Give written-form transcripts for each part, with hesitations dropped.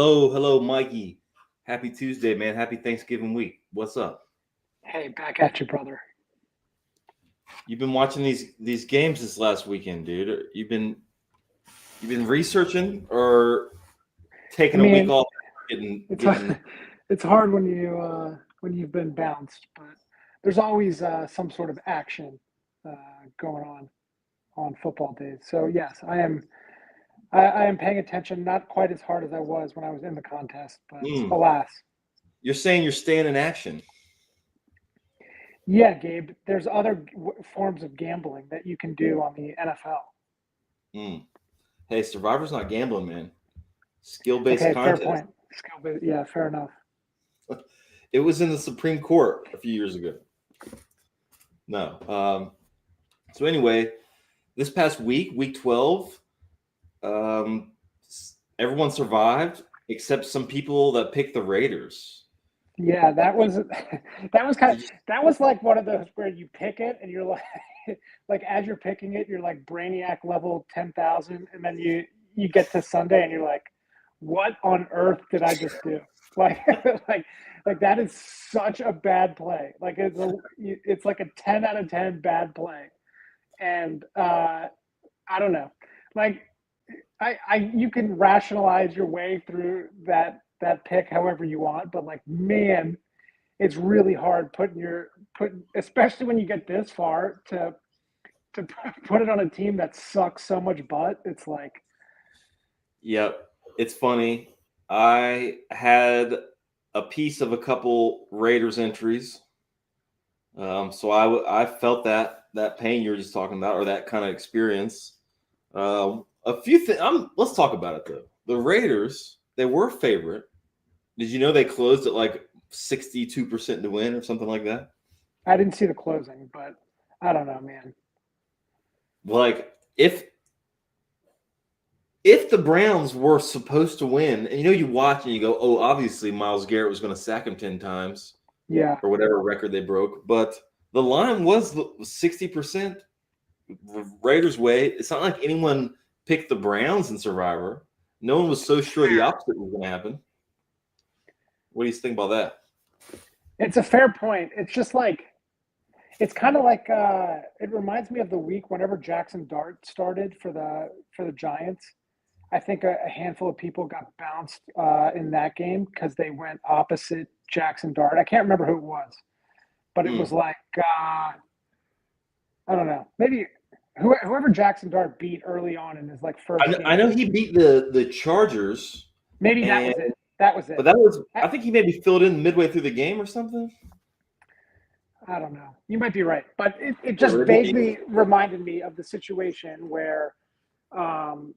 Hello, Mikey. Happy Tuesday, man. Happy Thanksgiving week. What's up? Hey, back at you, brother. You've been watching these games this last weekend, dude. You've been researching or I taking a week mean, off, getting it's getting. it's hard when you've been bounced, but there's always some sort of action going on football days. So yes, I am paying attention, not quite as hard as I was when I was in the contest, but Mm, alas, you're saying you're staying in action. yeah, Gabe. There's other forms of gambling that you can do on the NFL. Mm. Hey, Survivor's not gambling, man. Skill-based Okay, fair contest. point. Yeah, fair enough. It was in the Supreme Court a few years ago. No. So anyway, this past week, week 12, everyone survived except some people that picked the Raiders. Yeah, that was Did you? that was like one of those where you pick it and you're like like as you're picking it, you're like brainiac level 10,000, and then you get to Sunday and you're like, what on earth did I just do? Like like like that is such a bad play. Like it's like a 10 out of 10 bad play. And I don't know. Like I you can rationalize your way through that pick however you want, but like man, it's really hard putting especially when you get this far to put it on a team that sucks so much butt. It's like Yep, it's funny. I had a piece of a couple Raiders entries, so I felt that pain you're just talking about, or that kind of experience. A few things. Let's talk about it though. The Raiders, they were favorite. Did you know they closed at like 62% to win or something like that? I didn't see the closing, but I don't know, man. Like if the Browns were supposed to win, and you watch and you go, oh, obviously Miles Garrett was going to sack him 10 times Yeah. or whatever record they broke, but the line was 60% Raiders' way. It's not like anyone picked the Browns in Survivor. No one was so sure the opposite was going to happen. What do you think about that? It's a fair point. It's just like it's kind of like it reminds me of the week whenever Jackson Dart started for the Giants. I think a handful of people got bounced in that game because they went opposite Jackson Dart. I can't remember who it was, but it was Mm. like I don't know, maybe whoever Jackson Dart beat early on in his like first I know game. he beat the Chargers, Maybe that and was it. That was but it. that was I, I think he maybe filled in midway through the game or something. I don't know. You might be right, but it Yeah, just vaguely reminded me of the situation um,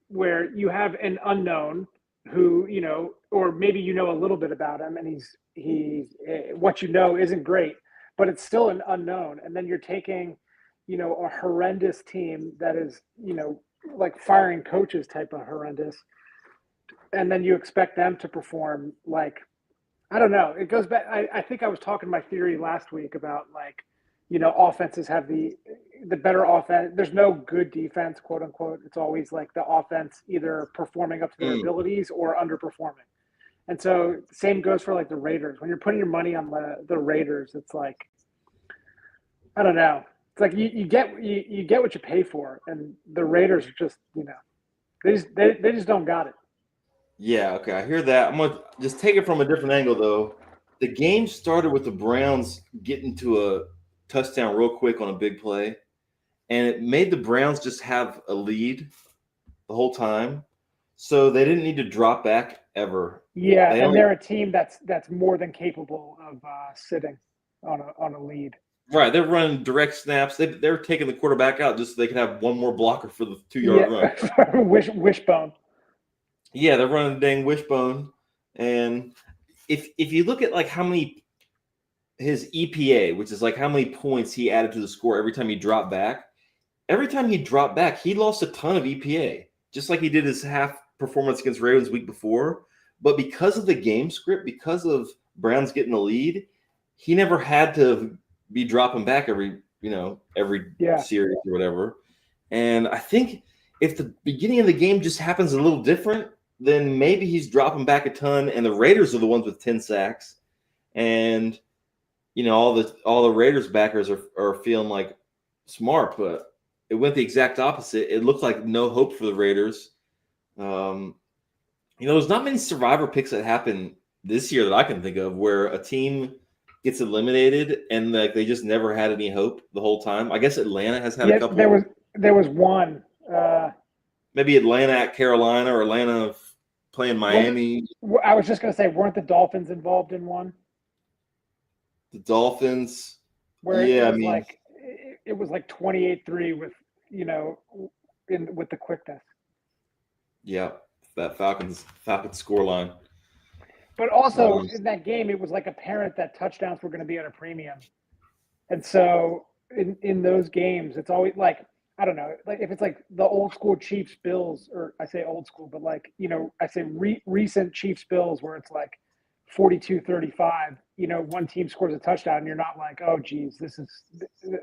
where you have an unknown who or maybe a little bit about him, and he's what isn't great, but it's still an unknown, and then you're taking a horrendous team that is like firing coaches type of horrendous, and then you expect them to perform like I don't know. It goes back. I think I was talking my theory last week about like, offenses have the better offense. There's no good defense, quote unquote. It's always like the offense either performing up to their Mm. abilities or underperforming. And so same goes for like the Raiders. When you're putting your money on the Raiders, it's like I don't know. It's like you get what you pay for, and the Raiders are just they just don't got it. Yeah, okay, I hear that. I'm gonna just take it from a different angle though. The game started with the Browns getting to a touchdown real quick on a big play, and it made the Browns just have a lead the whole time. So they didn't need to drop back ever. Yeah, They and only they're a team that's more than capable of sitting on a lead. right, they're running direct snaps. They're taking the quarterback out just so they can have one more blocker for the 2 yard Yeah, run. wishbone. Yeah, they're running the dang wishbone. And if you look at like how many his EPA, which is like how many points he added to the score every time he dropped back, he lost a ton of EPA, just like he did his half performance against Ravens week before. But because of the game script, because of Browns getting the lead, he never had to be dropping back every Yeah, series or whatever. And I think if the beginning of the game just happens a little different, then maybe he's dropping back a ton, and the Raiders are the ones with 10 sacks, and all the Raiders backers are feeling like smart, but it went the exact opposite. It looked like no hope for the Raiders. There's not many survivor picks that happen this year that I can think of where a team gets eliminated and like they just never had any hope the whole time. I guess Atlanta has had a couple. There was one. Maybe Atlanta at Carolina or Atlanta playing Miami. I was just going to say, weren't the Dolphins involved in one? The Dolphins. Where it was like 28-3 with with the quickness. Yeah, that Falcons scoreline. But also in that game, it was like apparent that touchdowns were going to be at a premium, and so in those games, it's always like, I don't know, like if it's like the old school Chiefs Bills, or I say old school, but like I say recent Chiefs Bills where it's like 42-35. One team scores a touchdown, and you're not like, oh geez,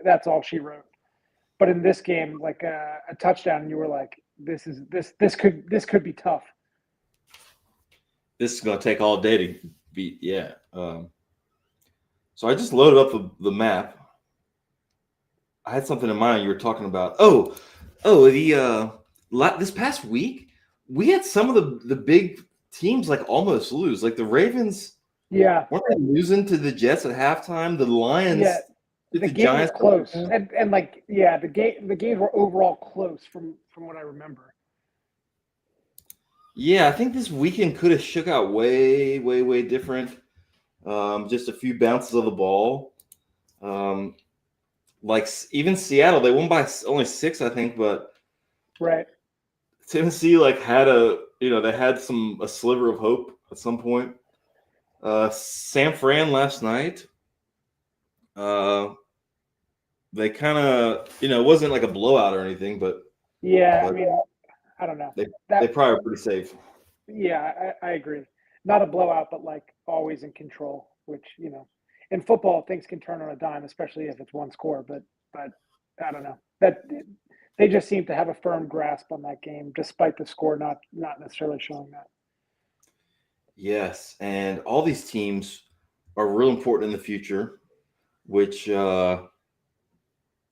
that's all she wrote. But in this game, like a touchdown, and you were like, this could be tough. This is going to take all day to beat. Yeah. So I just loaded up the map. I had something in mind you were talking about. This past week, we had some of the big teams like almost lose. Like the Ravens, weren't they losing to the Jets at halftime? The Lions, the game Giants was close, and like the games were overall close from what I remember. Yeah, I think this weekend could have shook out way, way, way different. Just a few bounces of the ball. Like even Seattle, they won by only 6, I think, but right. Tennessee had they had a sliver of hope at some point. San Fran last night, they kind of it wasn't like a blowout or anything, but I mean, I don't know. They probably are pretty safe. Yeah, I agree. Not a blowout, but like always in control, which in football things can turn on a dime, especially if it's one score. But I don't know, that they just seem to have a firm grasp on that game, despite the score not necessarily showing that. Yes, and all these teams are real important in the future, which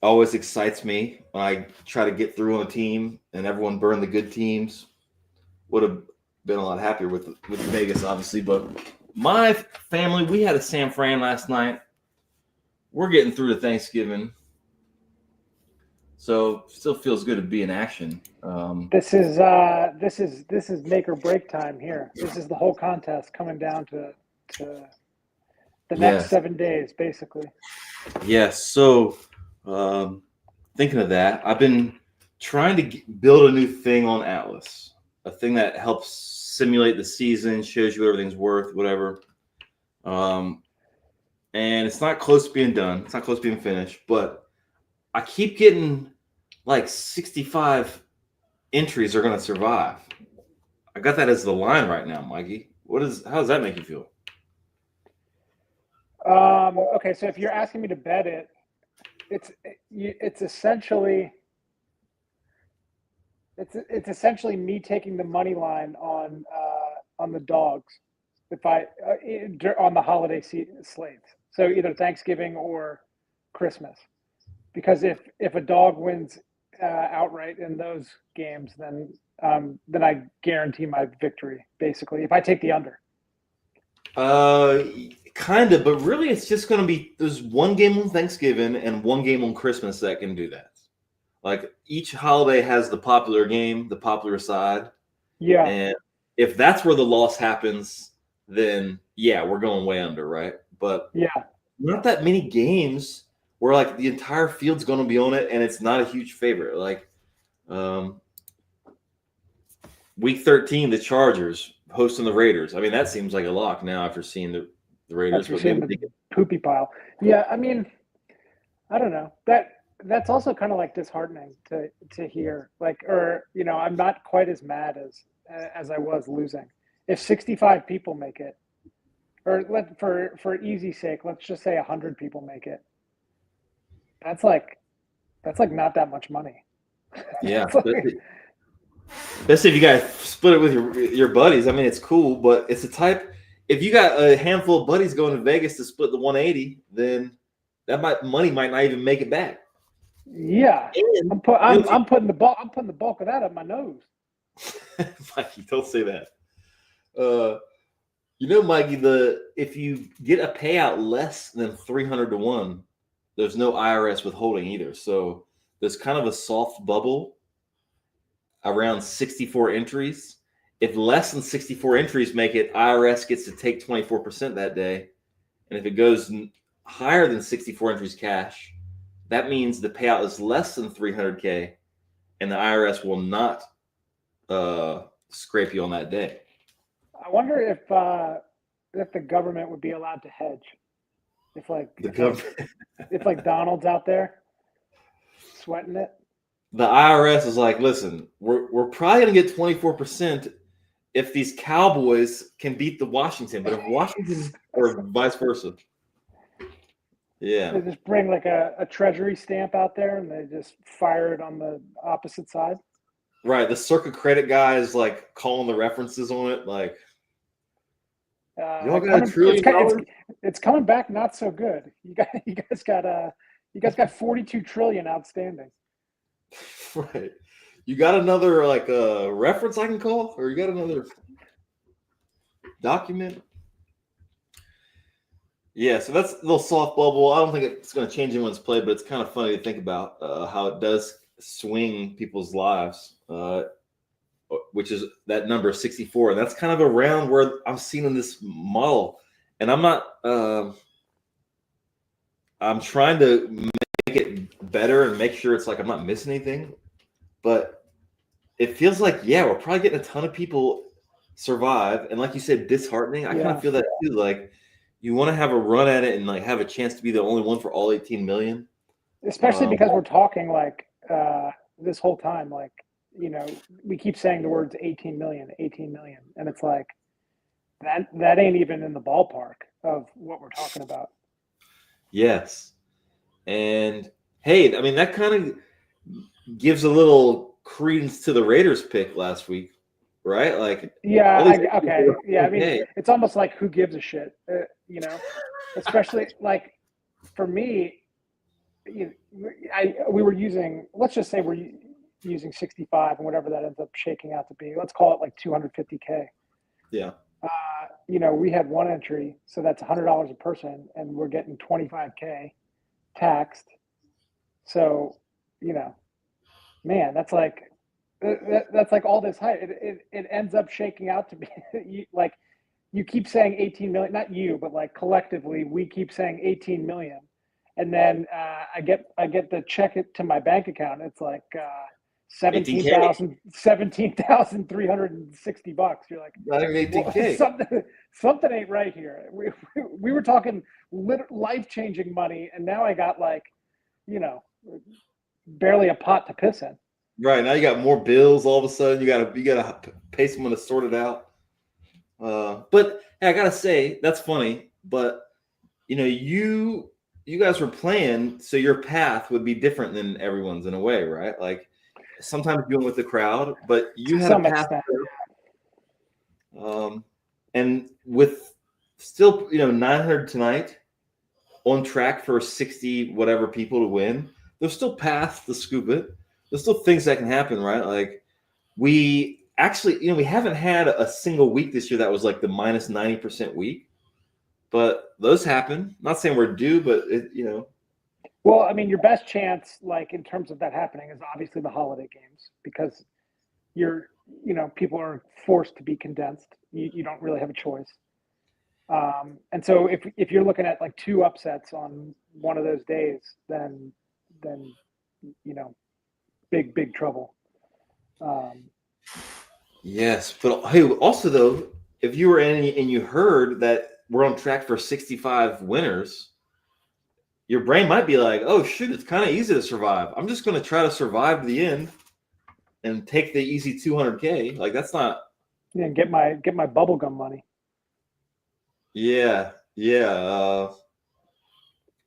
always excites me when I try to get through on a team and everyone burn the good teams. Would have been a lot happier with Vegas, obviously, but my family, we had a San Fran last night. We're getting through to Thanksgiving, so still feels good to be in action. This is make or break time here. This is the whole contest coming down to the next 7 days, basically. Yes. So, thinking of that, I've been trying to build a new thing on Atlas, a thing that helps simulate the season, shows you what everything's worth, whatever. And it's not close to being done. It's not close to being finished, but I keep getting like 65 entries are going to survive. I got that as the line right now, Mikey. How does that make you feel? Okay, so if you're asking me to bet it, it's essentially me taking the money line on the dogs if I on the holiday slates. So either Thanksgiving or Christmas, because if a dog wins outright in those games, then I guarantee my victory. Basically, if I take the under. Kind of, but really, it's just going to be there's one game on Thanksgiving and one game on Christmas that can do that. Like each holiday has the popular game, the popular side. Yeah. And if that's where the loss happens, then we're going way under, right? But not that many games where like the entire field's going to be on it and it's not a huge favorite. Like week 13, the Chargers hosting the Raiders. I mean, that seems like a lock now after seeing the Raiders. After seeing the poopy pile. Yeah, I mean, I don't know. That's also kind of like disheartening to hear. Like, or I'm not quite as mad as I was losing. If 65 people make it, or for easy sake, let's just say 100 people make it. That's like not that much money. Yeah. Especially if you guys split it with your buddies. I mean, it's cool, but it's a type. If you got a handful of buddies going to Vegas to split the 180, then money might not even make it back. Yeah, And, I'm putting the bulk of that up my nose. Mikey, don't say that. Mikey, if you get a payout less than 300 to 1, there's no IRS withholding either. So there's kind of a soft bubble around 64 entries. If less than 64 entries make it, IRS gets to take 24% that day. And if it goes higher than 64 entries cash, that means the payout is less than 300K, and the IRS will not scrape you on that day. I wonder if the government would be allowed to hedge. If Donald's out there sweating it. The IRS is like, listen, we're probably gonna get 24% if these Cowboys can beat the Washington, but if Washington or vice versa. Yeah. They just bring like a treasury stamp out there and they just fire it on the opposite side. Right. The circuit credit guy is like calling the references on it. Like, y'all got $1 trillion? It's coming back not so good. You guys got 42 trillion outstanding. Right. You got another like reference I can call, or you got another document? Yeah, so that's a little soft bubble. I don't think it's going to change anyone's play, but it's kind of funny to think about how it does swing people's lives, which is that number 64. And that's kind of around where I'm seeing in this model. And I'm not I'm trying to make it better and make sure it's like I'm not missing anything. But it feels like, yeah, we're probably getting a ton of people survive. And like you said, disheartening. I kind of feel that too. Like, you want to have a run at it and like have a chance to be the only one for all 18 million. Especially because we're talking like this whole time, like, we keep saying the words 18 million, and it's like that ain't even in the ballpark of what we're talking about. Yes. And hey, I mean, that kind of gives a little credence to the Raiders pick last week, right? Like, okay. Yeah, I mean, it's almost like who gives a shit, especially like for me, we were using, let's just say we're using 65 and whatever that ends up shaking out to be. Let's call it like 250K. Yeah. We had one entry, so that's $100 a person, and we're getting 25K taxed. So, man, that's like all this hype. It ends up shaking out to be like, you keep saying 18 million, not you, but like collectively, we keep saying 18 million. And then I get the check it to my bank account. It's like $17,360. You're like, not even 18K. Something ain't right here. We were talking life-changing money, and now I got like, barely a pot to piss in. Right, now you got more bills. All of a sudden, you gotta pay someone to sort it out. But hey, I gotta say that's funny. But you guys were playing, so your path would be different than everyone's in a way, right? Like sometimes you went with the crowd, but you had a path. And with still 900 tonight, on track for 60 whatever people to win. There's still paths to scoop it. There's still things that can happen, right? Like we actually, we haven't had a single week this year that was like the minus 90% week, but those happen. Not saying we're due, but Well, I mean, your best chance, like in terms of that happening, is obviously the holiday games because people are forced to be condensed. You don't really have a choice. And so if you're looking at like two upsets on one of those days, then big trouble. Yes, but hey, also though, if you were in and you heard that we're on track for 65 winners, your brain might be like, "Oh shoot, it's kind of easy to survive. I'm just going to try to survive to the end and take the easy 200K." Like that's not. Yeah, get my bubblegum money. Yeah.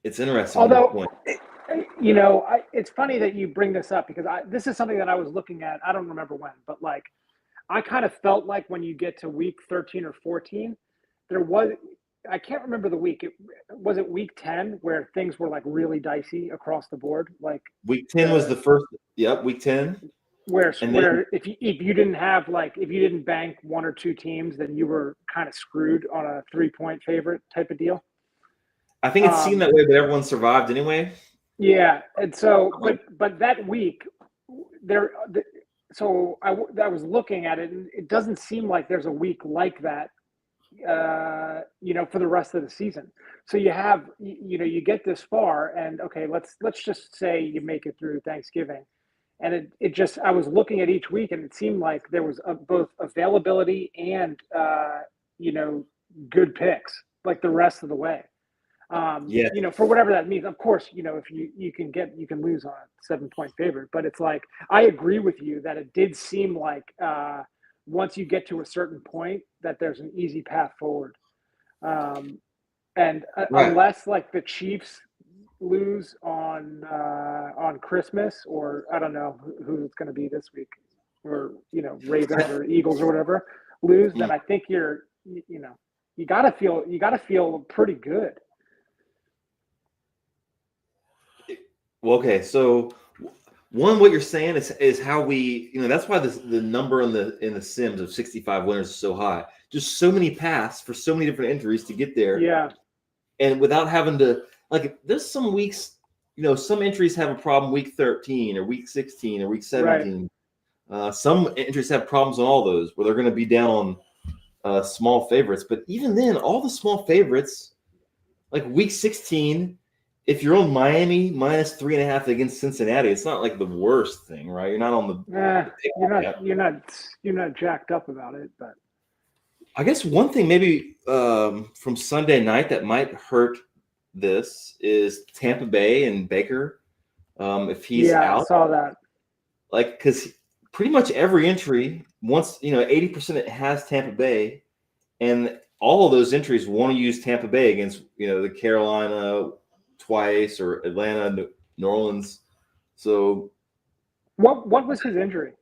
It's interesting. Although, it's funny that you bring this up because this is something that I was looking at. I don't remember when, but like I kind of felt like when you get to week 13 or 14, there was, I can't remember the week. Was it week 10 where things were like really dicey across the board? Like Week 10 was the first. Yep, week 10. And then where if you didn't have like if you didn't bank one or two teams, then you were kind of screwed on a 3-point favorite type of deal. I think it seemed that way, but everyone survived anyway. Yeah, and so but that week there, so I was looking at it, and it doesn't seem like there's a week like that, for the rest of the season. So you have, you get this far, and okay, let's just say you make it through Thanksgiving, and it just I was looking at each week, and it seemed like there was both availability and good picks like the rest of the way. Yeah. For whatever that means. Of course, if you can lose on a 7-point favorite, but it's like I agree with you that it did seem like once you get to a certain point that there's an easy path forward. And Right. unless like the Chiefs lose on Christmas, or I don't know who it's going to be this week, or Ravens or Eagles or whatever lose, then I think you gotta feel pretty good. Well, okay, so what you're saying is how we, that's why the number in the Sims of 65 winners is so high. Just so many paths for so many different entries to get there. Yeah. And without having to, like, there's some weeks, some entries have a problem week 13 or week 16 or week 17. Right. Some entries have problems on all those where they're going to be down on small favorites. But even then, all the small favorites, like week 16, if you're on Miami minus 3.5 against Cincinnati, it's not like the worst thing, right? You're not on you're not jacked up about it, but I guess one thing maybe from Sunday night that might hurt this is Tampa Bay and Baker. If he's out, I saw that. Like, because pretty much every entry, once 80% it has Tampa Bay, and all of those entries want to use Tampa Bay against the Carolina twice or Atlanta, New Orleans. So, what was his injury?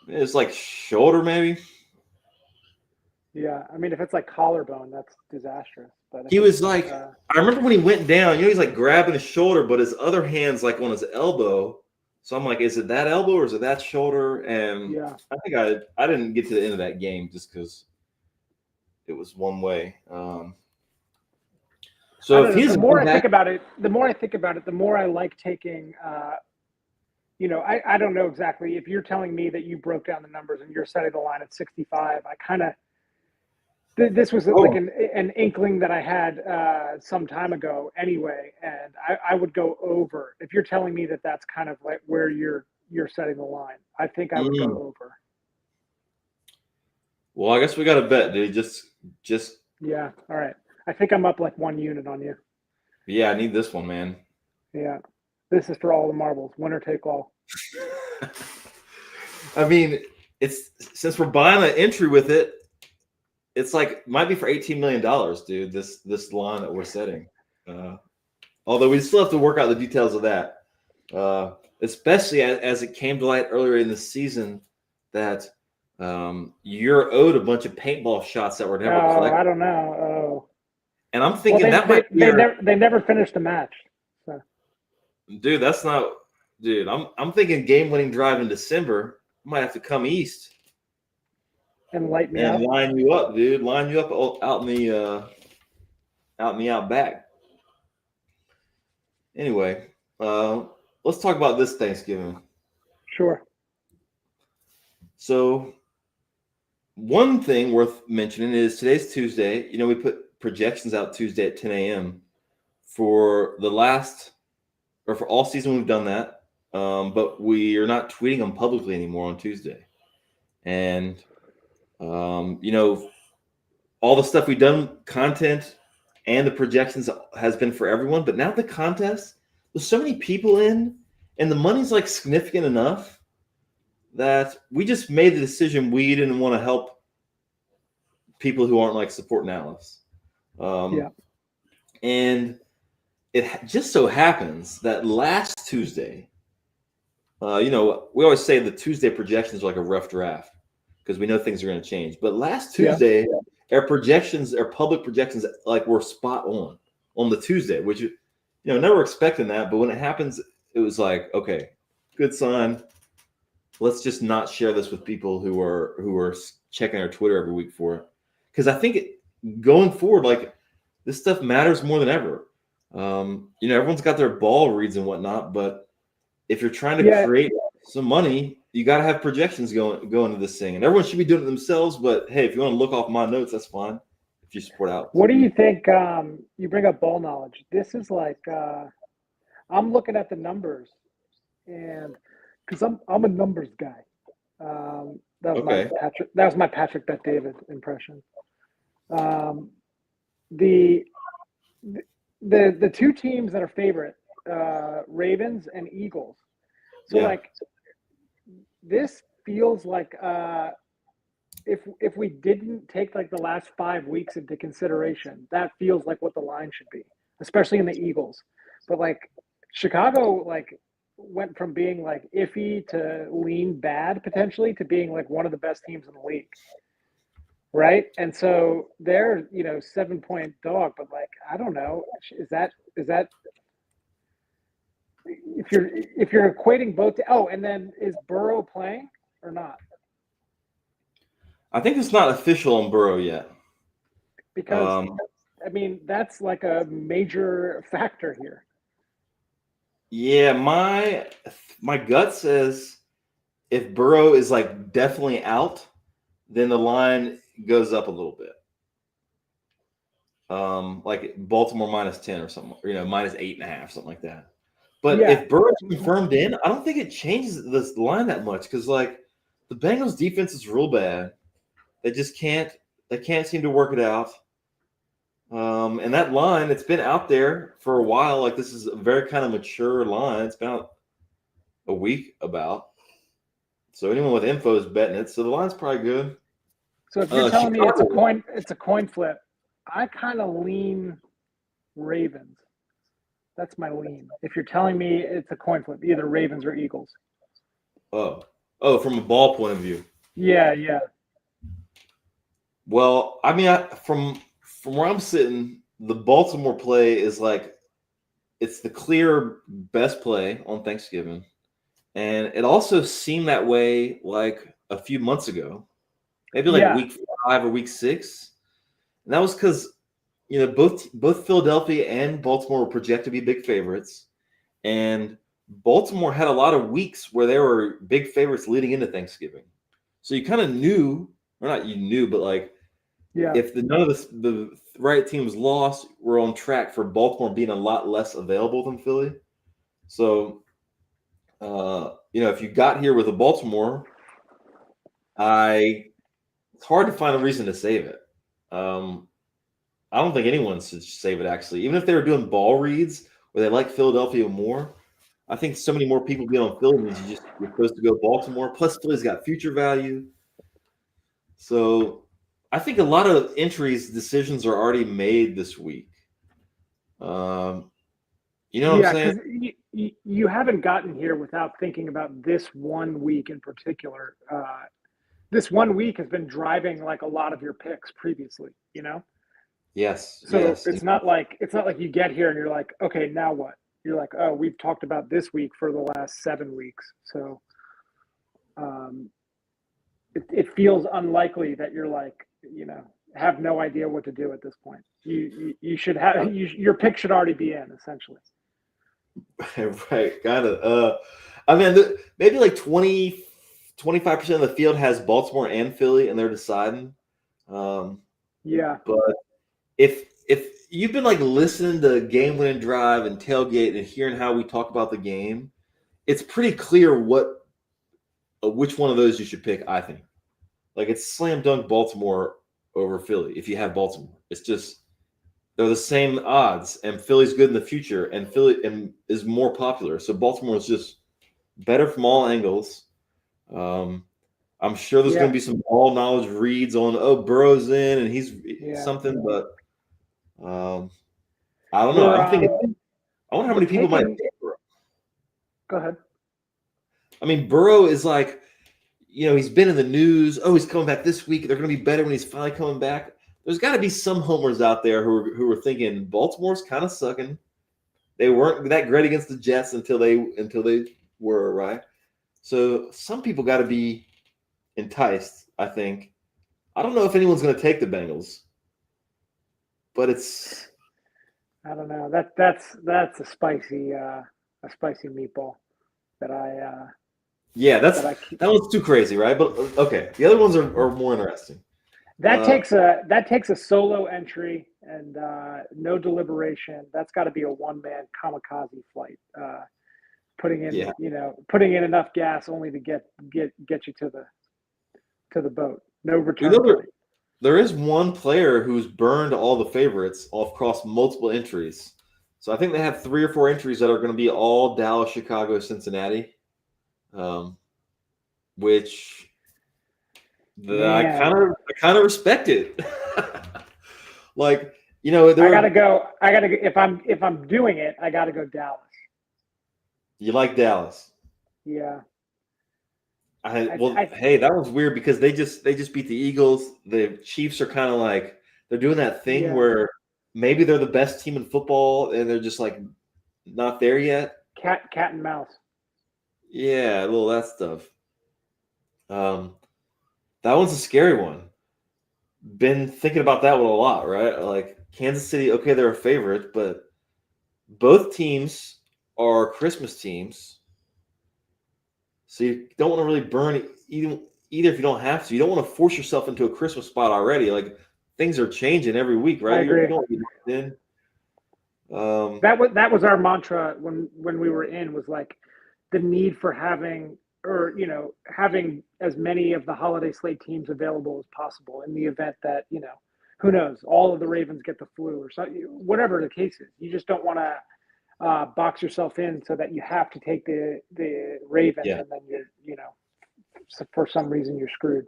It's like shoulder, maybe. Yeah, I mean, if it's like collarbone, that's disastrous. But he was like, I remember when he went down, he's like grabbing his shoulder, but his other hand's like on his elbow. So I'm like, is it that elbow or is it that shoulder? And yeah, I think I didn't get to the end of that game just because it was one way. So if he's the more I think about it, the more I like taking. I don't know exactly if you're telling me that you broke down the numbers and you're setting the line at 65. I kind of. This was like an inkling that I had some time ago anyway, and I would go over. If you're telling me that that's kind of like where you're setting the line, I think I would go over. Well, I guess we got to bet, dude. Just yeah. All right. I think I'm up like 1 unit on you. Yeah, I need this one, man. Yeah. This is for all the marbles. Winner take all. I mean, it's since we're buying an entry with it, it's like might be for $18 million, dude. This line that we're setting. Although we still have to work out the details of that. Especially as it came to light earlier in the season that you're owed a bunch of paintball shots that were never collected. I don't know. Oh. And I'm thinking they never finished the match. So. Dude, that's not. Dude, I'm thinking game-winning drive in December. I might have to come east and light me up. Line you up, dude. Line you up out in the outback. Anyway, let's talk about this Thanksgiving. Sure. So, one thing worth mentioning is today's Tuesday. We put projections out Tuesday at 10 a.m. for for all season. We've done that. But we are not tweeting them publicly anymore on Tuesday. And, all the stuff we've done, content and the projections has been for everyone. But now the contest, there's so many people in, and the money's like significant enough that we just made the decision we didn't want to help people who aren't like supporting Alice. And it just so happens that last Tuesday, we always say the Tuesday projections are like a rough draft because we know things are going to change. But last Yeah. Tuesday, our projections, our public projections, like were spot on the Tuesday, which never expecting that. But when it happens, it was like, okay, good sign. Let's just not share this with people who are checking our Twitter every week for it, because I think going forward, like this stuff matters more than ever. Everyone's got their ball reads and whatnot, but if you're trying to create some money, you got to have projections going into this thing, and everyone should be doing it themselves. But hey, if you want to look off my notes, that's fine. If you support out. What do you think? You bring up ball knowledge. This is like I'm looking at the numbers, and because I'm a numbers guy. That was Okay. my Patrick Bet David impression. The two teams that are favorite, Ravens and Eagles. So like this feels like if we didn't take like the last 5 weeks into consideration, that feels like what the line should be, especially in the Eagles. But like Chicago, like went from being like iffy to lean bad potentially to being like one of the best teams in the league. Right. And so they're, 7-point dog, but like, I don't know, is that if you're equating both and then is Burrow playing or not? I think it's not official on Burrow yet. Because that's like a major factor here. Yeah, my gut says if Burrow is like definitely out, then the line goes up a little bit. Like Baltimore -10 or something, -8.5, something like that. But if Burrow's confirmed in, I don't think it changes this line that much because like the Bengals defense is real bad. They just can't seem to work it out. And that line, it's been out there for a while. Like this is a very kind of mature line. It's been out a week about. So anyone with info is betting it. So the line's probably good. So if you're telling me it's a coin flip, I kind of lean Ravens. That's my lean. If you're telling me it's a coin flip, either Ravens or Eagles. Oh, from a ball point of view. Yeah. Well, I mean, from where I'm sitting, the Baltimore play is like it's the clear best play on Thanksgiving. And it also seemed that way like a few months ago, maybe like week 5 or week 6. And that was because, both Philadelphia and Baltimore were projected to be big favorites. And Baltimore had a lot of weeks where they were big favorites leading into Thanksgiving. So you kind of knew, or not you knew, but like, if none of the right teams lost, we're on track for Baltimore being a lot less available than Philly. So, if you got here with a Baltimore, it's hard to find a reason to save it. I don't think anyone should save it, actually. Even if they were doing ball reads where they like Philadelphia more, I think so many more people get on Philly means you're supposed to go Baltimore. Plus, Philly's got future value. So I think a lot of decisions are already made this week. You know what I'm saying? Because you haven't gotten here without thinking about this 1 week in particular. This 1 week has been driving like a lot of your picks previously, Yes. So yes. it's not like you get here and you're like, okay, now what? You're like, oh, we've talked about this week for the last 7 weeks. So it feels unlikely that you're like, have no idea what to do at this point. You should have your pick should already be in, essentially. Right. Got it. I mean, maybe like 25% of the field has Baltimore and Philly, and they're deciding. But if you've been like listening to Game Winning Drive and Tailgate and hearing how we talk about the game, it's pretty clear which one of those you should pick. I think, like it's slam dunk Baltimore over Philly if you have Baltimore. It's just they're the same odds, and Philly's good in the future, and Philly is more popular. So Baltimore is just better from all angles. I'm sure there's going to be some all knowledge reads on Burrow's in and he's something, but I don't know. I'm thinking. I wonder how many people might pick Burrow. Go ahead. I mean, Burrow is like, he's been in the news. Oh, he's coming back this week. They're going to be better when he's finally coming back. There's got to be some homers out there who are thinking Baltimore's kind of sucking. They weren't that great against the Jets until they were, right. So some people got to be enticed, I think. I don't know if anyone's going to take the Bengals, but it's. I don't know. That's a spicy meatball that I. Yeah, that one's too crazy, right? But okay, the other ones are more interesting. That takes a solo entry and no deliberation. That's got to be a one-man kamikaze flight. Putting in enough gas only to get you to the boat. No return flight. There is one player who's burned all the favorites across multiple entries. So I think they have 3 or 4 entries that are going to be all Dallas, Chicago, Cincinnati, which I kind of respect it. Like, I gotta go. If I'm doing it, I gotta go Dallas. You like Dallas? Yeah. Hey, that was weird because they just beat the Eagles. The Chiefs are kind of like they're doing that thing where maybe they're the best team in football and they're just like not there yet. Cat and mouse. Yeah, a little that stuff. That one's a scary one. Been thinking about that one a lot, right? Like Kansas City, okay, they're a favorite, but both teams are Christmas teams. So you don't want to really burn either if you don't have to. You don't want to force yourself into a Christmas spot already. Like things are changing every week, right? I agree. You don't get in. That was our mantra when we were in, was like the need for having as many of the holiday slate teams available as possible in the event that, who knows, all of the Ravens get the flu or something, whatever the case is. You just don't want to box yourself in so that you have to take the Ravens and then for some reason you're screwed.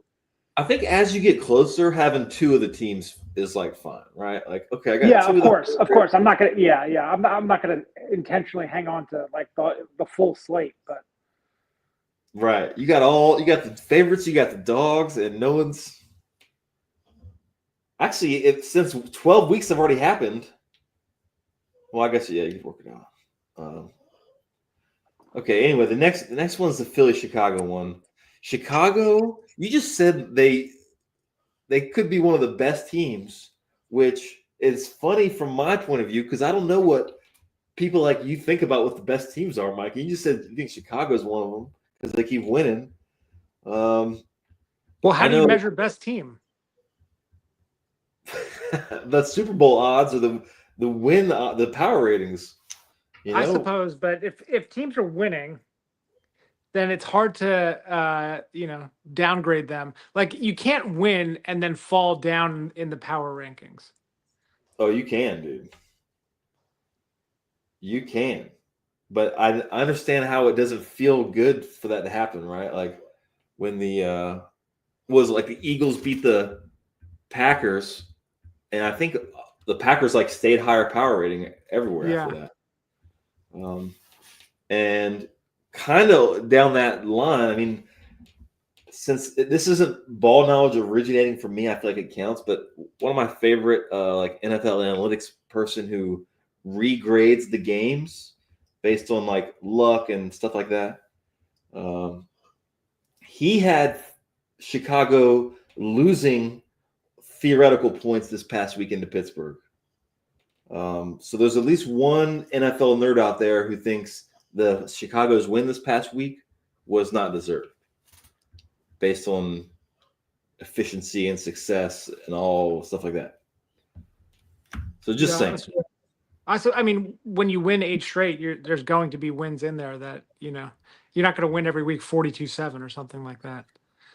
I think as you get closer, having 2 of the teams is like fine, right? Like, okay, I got 2 of course. I'm not gonna I'm not gonna intentionally hang on to like the full slate, but right. You got the favorites, you got the dogs, and no one's actually since 12 weeks have already happened. Well, I guess you can work it out. Okay. Anyway, the next one's the Philly Chicago one. Chicago, you just said they could be one of the best teams, which is funny from my point of view because I don't know what people like you think about what the best teams are, Mike. You just said you think Chicago's one of them because they keep winning. Well, how do you measure best team? The Super Bowl odds or the win, the power ratings. I suppose, but if teams are winning, then it's hard to downgrade them. Like you can't win and then fall down in the power rankings. Oh, you can, dude. You can, but I understand how it doesn't feel good for that to happen, right? Like when the the Eagles beat the Packers, and I think the Packers like stayed higher power rating everywhere after that. And kind of down that line, I mean, since this isn't ball knowledge originating from me, I feel like it counts. But one of my favorite like NFL analytics person who regrades the games based on like luck and stuff like that. He had Chicago losing theoretical points this past weekend to Pittsburgh. So there's at least one NFL nerd out there who thinks the Chicago's win this past week was not deserved based on efficiency and success and all stuff like that. So just saying. I mean, when you win 8 straight, there's going to be wins in there that, you're not going to win every week 42-7 or something like that.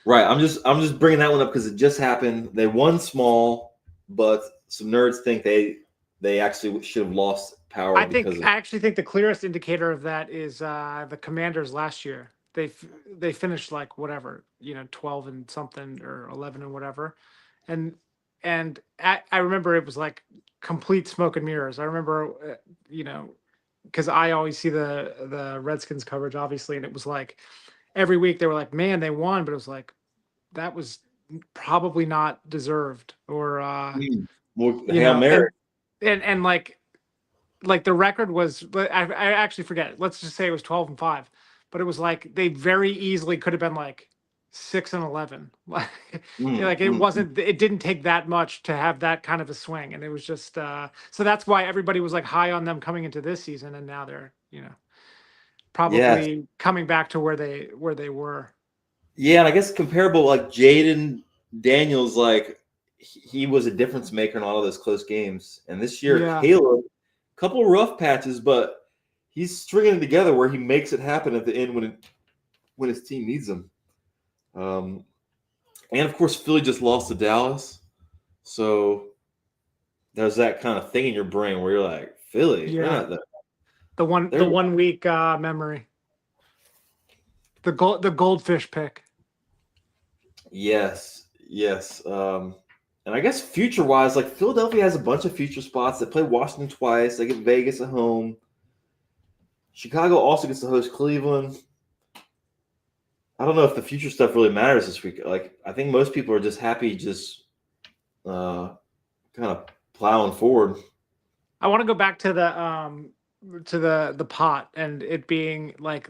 Right. I'm just bringing that one up because it just happened. They won small, but some nerds think they actually should have lost power. I actually think the clearest indicator of that is the Commanders last year. They finished like whatever, 12 and something or 11 and whatever, and I remember it was like complete smoke and mirrors. I remember, because I always see the Redskins coverage, obviously, and it was like every week they were like, man, they won, but it was like that was probably not deserved, or Well, you Hail know, Mary. and like the record was, but I actually forget. Let's just say it was 12-5, but it was like they very easily could have been like 6-11. Like, like it wasn't. It didn't take that much to have that kind of a swing, and it was just so that's why everybody was like high on them coming into this season, and now they're Yes. probably coming back to where they were. Yeah, and I guess comparable, like Jaden Daniels, like he was a difference maker in all of those close games. And this year, Yeah. Caleb, a couple of rough patches, but he's stringing it together where he makes it happen at the end when his team needs him. And of course, Philly just lost to Dallas, so there's that kind of thing in your brain where you're like, Philly, they're Yeah. not that. The 1 week memory. The goldfish pick. Yes. And I guess future-wise, like Philadelphia has a bunch of future spots. They play Washington twice. They get Vegas at home. Chicago also gets to host Cleveland. I don't know if the future stuff really matters this week. Like, I think most people are just happy just kind of plowing forward. I want to go back to the pot and it being like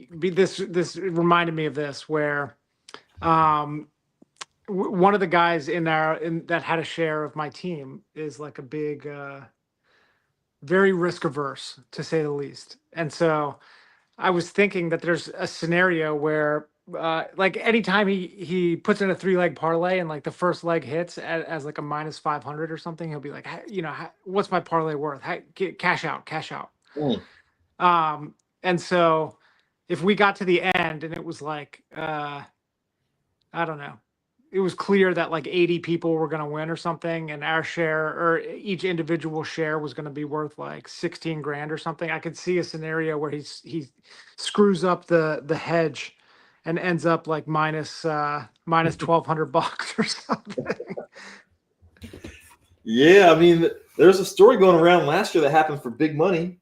this reminded me of this where one of the guys that had a share of my team is like a big very risk averse, to say the least. And so I was thinking that there's a scenario where like anytime he puts in a 3-leg parlay and like the first leg hits as like a -500 or something, he'll be like, what's my parlay worth? Cash out. And so if we got to the end and it was like, I don't know, it was clear that like 80 people were going to win or something, and our share or each individual share was going to be worth like 16 grand or something. I could see a scenario where he screws up the hedge and ends up like minus $1,200 or something. Yeah, I mean, there's a story going around last year that happened for big money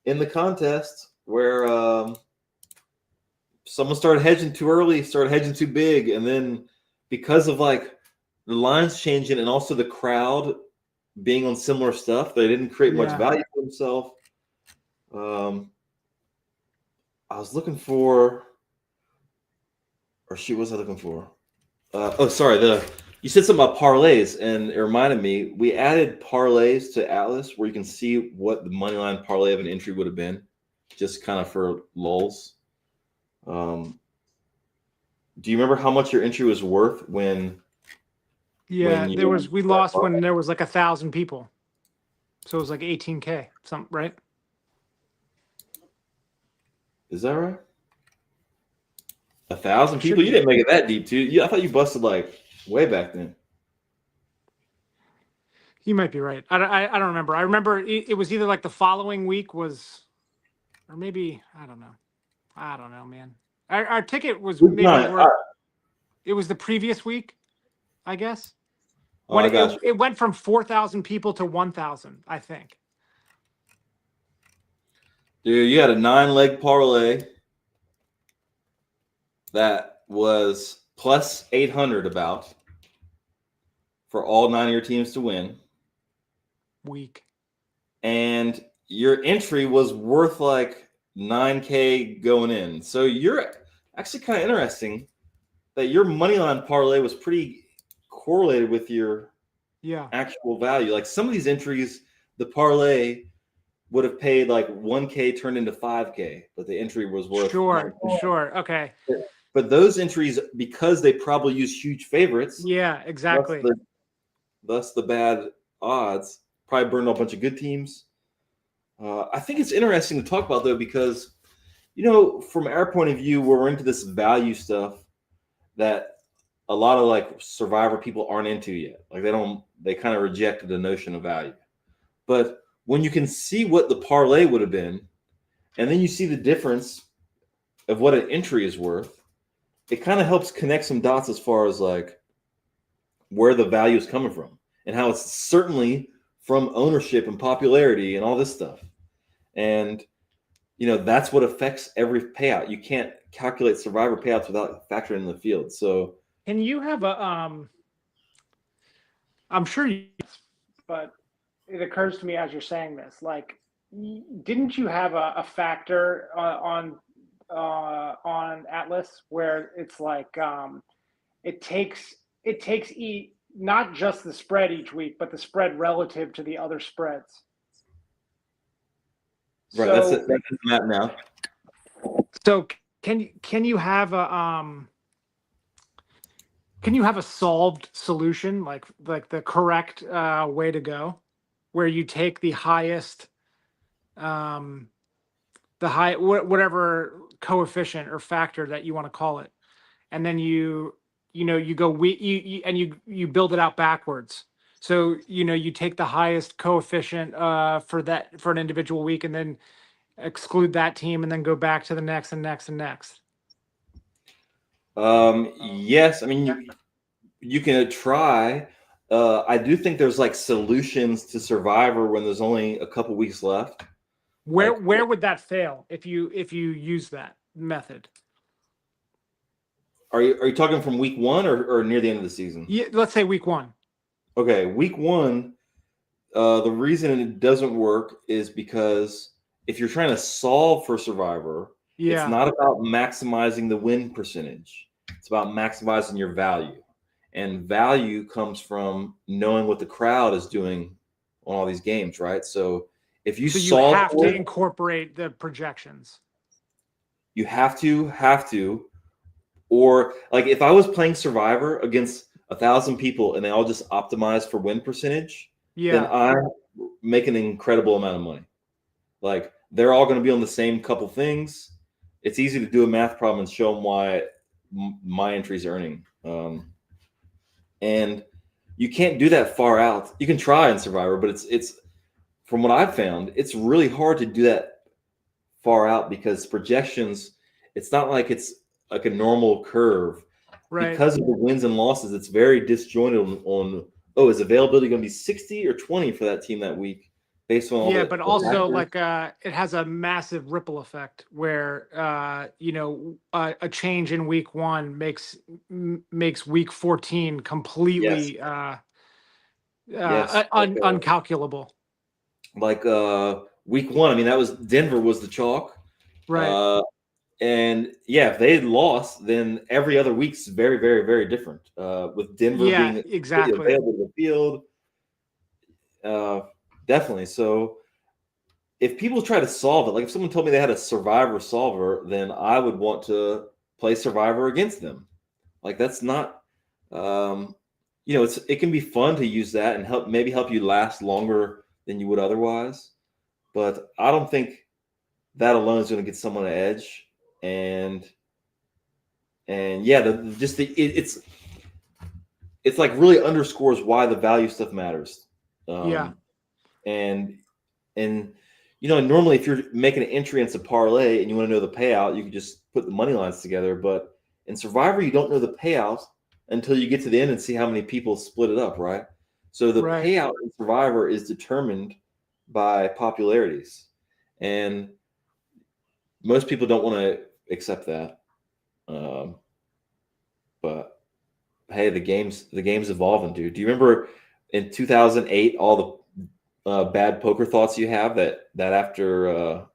in the contest where someone started hedging too early, started hedging too big, and then because of like the lines changing and also the crowd being on similar stuff, they didn't create much value for themselves. I was looking for, or shoot, what was I looking for? You said something about parlays, and it reminded me, we added parlays to Atlas where you can see what the money line parlay of an entry would have been, just kind of for lulz. Do you remember how much your entry was worth when? Yeah, we lost when there was like 1,000 people, so it was like 18K, something, right? Is that right? 1,000 people? You didn't make it that deep, too. I thought you busted like way back then. You might be right. I don't remember. I remember it was either like the following week was, or maybe I don't know, man. Our ticket was maybe it was the previous week, I guess. When it went from 4,000 people to 1,000, I think. Dude, you had a 9-leg parlay that was plus 800 about for all 9 of your teams to win. Week. And your entry was worth like 9K going in. So you're actually kind of interesting that your money line parlay was pretty correlated with your actual value. Like some of these entries, the parlay would have paid like 1K turned into 5K, but the entry was worth sure. Okay. But those entries, because they probably use huge favorites, exactly. Thus the bad odds, probably burned a bunch of good teams. I think it's interesting to talk about though, because from our point of view, where we're into this value stuff that a lot of like survivor people aren't into yet. Like they kind of rejected the notion of value. But when you can see what the parlay would have been, and then you see the difference of what an entry is worth, it kind of helps connect some dots as far as like where the value is coming from and how it's certainly from ownership and popularity and all this stuff. And that's what affects every payout. You can't calculate survivor payouts without factoring in the field. So Can you have a I'm sure you But it occurs to me as you're saying this, like, didn't you have a factor on Atlas where it's like it takes not just the spread each week, but the spread relative to the other spreads. right, So, that's the map now. So can you have a solved solution, like the correct way to go, where you take the highest, whatever coefficient or factor that you want to call it, and then you go and you build it out backwards. So you take the highest coefficient for an individual week, and then exclude that team, and then go back to the next and next and next. Yes, I mean you can try. I do think there's like solutions to Survivor when there's only a couple weeks left. Where would that fail if you use that method? Are you talking from week 1 or near the end of the season? Yeah, let's say week 1. Okay, week 1. The reason it doesn't work is because if you're trying to solve for Survivor, it's not about maximizing the win percentage. It's about maximizing your value. And value comes from knowing what the crowd is doing on all these games, right? So if you have to incorporate the projections. You have to. Or like if I was playing Survivor against 1,000 people and they all just optimize for win percentage, then I make an incredible amount of money. Like they're all going to be on the same couple things. It's easy to do a math problem and show them why my entry's earning. And you can't do that far out. You can try in Survivor, but it's from what I've found, it's really hard to do that far out because projections, it's not like it's like a normal curve. Right. Because of the wins and losses, it's very disjointed on is availability going to be 60 or 20 for that team that week based on all but also like it has a massive ripple effect where a change in week 1 makes week 14 completely uncalculable. Like week 1, I mean, that was Denver was the chalk, right? And if they had lost, then every other week's very, very, very different. With Denver being exactly available to the field, definitely. So if people try to solve it, like if someone told me they had a Survivor solver, then I would want to play Survivor against them. Like that's not, it can be fun to use that and help you last longer than you would otherwise. But I don't think that alone is going to get someone an edge. And it's like really underscores why the value stuff matters. And normally if you're making an entry into parlay and you want to know the payout, you can just put the money lines together. But in Survivor, you don't know the payout until you get to the end and see how many people split it up, right? So the payout in Survivor is determined by popularities, and most people don't want to accept that. But hey, the game's evolving, dude. Do you remember in 2008 all the bad poker thoughts you have that after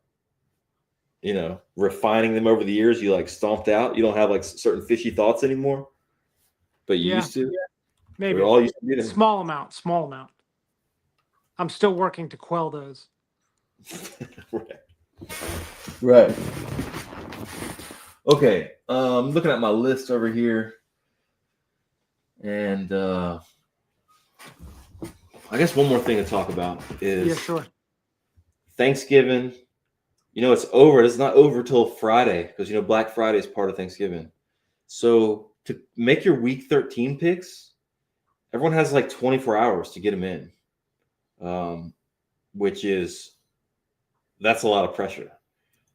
refining them over the years you like stomped out? You don't have like certain fishy thoughts anymore, but you used to. Maybe all used to be small amount. I'm still working to quell those. Right. Okay. Looking at my list over here, and I guess one more thing to talk about is Thanksgiving. It's over. It's not over till Friday because Black Friday is part of Thanksgiving. So to make your week 13 picks, everyone has like 24 hours to get them in, that's a lot of pressure.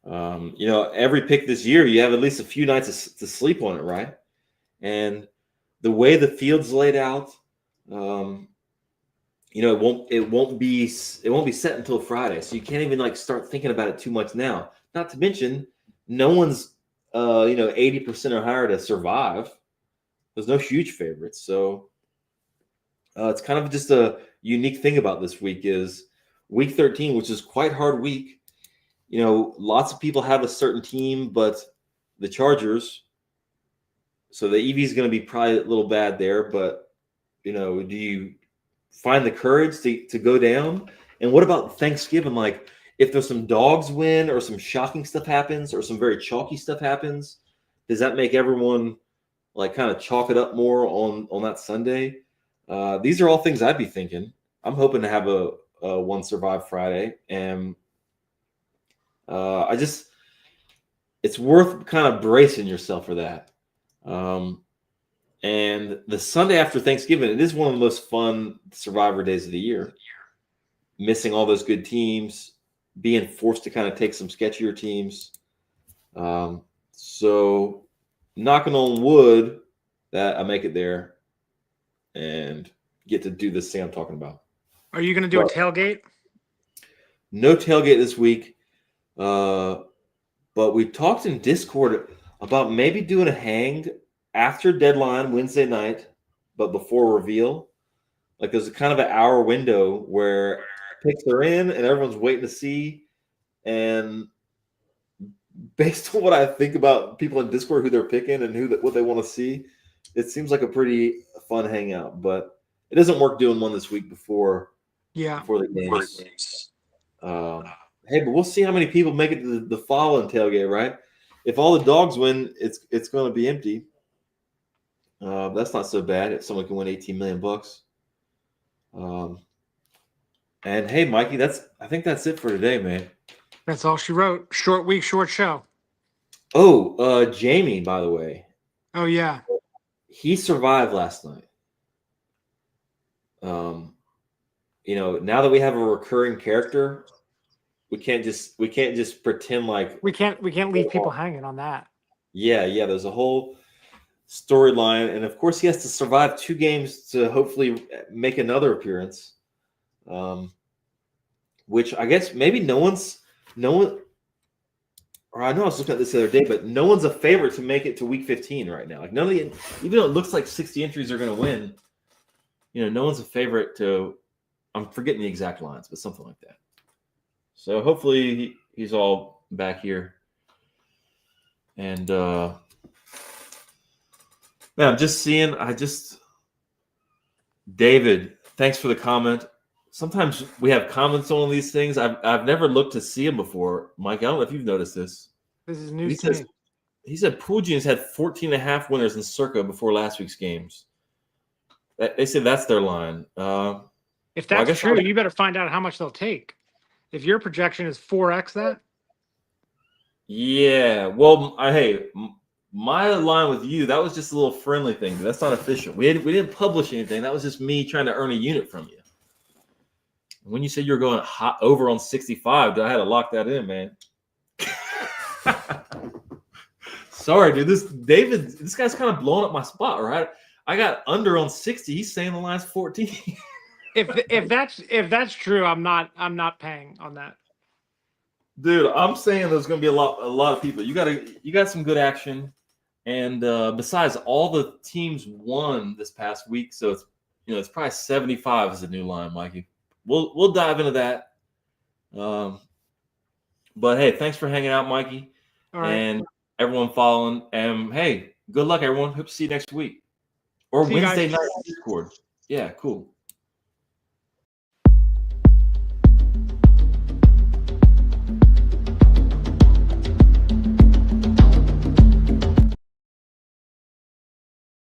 Every pick this year, you have at least a few nights to sleep on it, right? And the way the field's laid out, it won't be set until Friday, so you can't even like start thinking about it too much now. not to mention, no one's 80% or higher to survive. There's no huge favorites, so it's kind of just a unique thing about this week is week 13, which is quite hard week. Lots of people have a certain team, but the Chargers. So the EV is going to be probably a little bad there, but do you find the courage to go down? And what about Thanksgiving? Like, if there's some dogs win or some shocking stuff happens or some very chalky stuff happens, does that make everyone like kind of chalk it up more on that Sunday? These are all things I'd be thinking. I'm hoping to have a one survive Friday, and it's worth kind of bracing yourself for that. And the Sunday after Thanksgiving, it is one of the most fun Survivor days of the year. Missing all those good teams, being forced to kind of take some sketchier teams. So knocking on wood that I make it there and get to do this thing I'm talking about. Are you going to do a tailgate? No tailgate this week. But we talked in Discord about maybe doing a hang after deadline Wednesday night, but before reveal. Like there's a kind of an hour window where picks are in and everyone's waiting to see. And based on what I think about people in Discord, who they're picking and what they want to see, it seems like a pretty fun hangout. But it doesn't work doing one this week before the games. Hey, but we'll see how many people make it to the following tailgate, right? If all the dogs win, it's going to be empty. That's not so bad if someone can win $18 million. And hey, Mikey, I think that's it for today, man. That's all she wrote. Short week, short show. Oh, Jamie, by the way. Oh yeah, he survived last night. Now that we have a recurring character, we can't just pretend like we can't leave people hanging on that. Yeah. There's a whole storyline, and of course, he has to survive 2 games to hopefully make another appearance. Which I guess maybe no one. Or I know I was looking at this the other day, but no one's a favorite to make it to week 15 right now. Like even though it looks like 60 entries are going to win, no one's a favorite to. I'm forgetting the exact lines, but something like that. So hopefully he's all back here. And man, I'm just seeing. David, thanks for the comment. Sometimes we have comments on these things. I've never looked to see them before. Mike, I don't know if you've noticed this. This is news to me. He said Pool Genius had 14.5 winners in Circa before last week's games. They said that's their line. If that's true, you better find out how much they'll take. If your projection is 4x that. Yeah. Well, hey, my line with you, that was just a little friendly thing. That's not official. We didn't publish anything. That was just me trying to earn a unit from you. When you said you were going hot over on 65, I had to lock that in, man. Sorry, dude. This guy's kind of blowing up my spot, right? I got under on 60. He's saying the line's 14. if that's true, I'm not paying on that. Dude, I'm saying there's going to be a lot of people. You got some good action, and besides, all the teams won this past week, so it's probably 75 is the new line, Mikey. We'll dive into that. But hey, thanks for hanging out, Mikey. All right. And everyone following. And hey, good luck, everyone. Hope to see you next week or Wednesday night on Discord. Yeah, cool.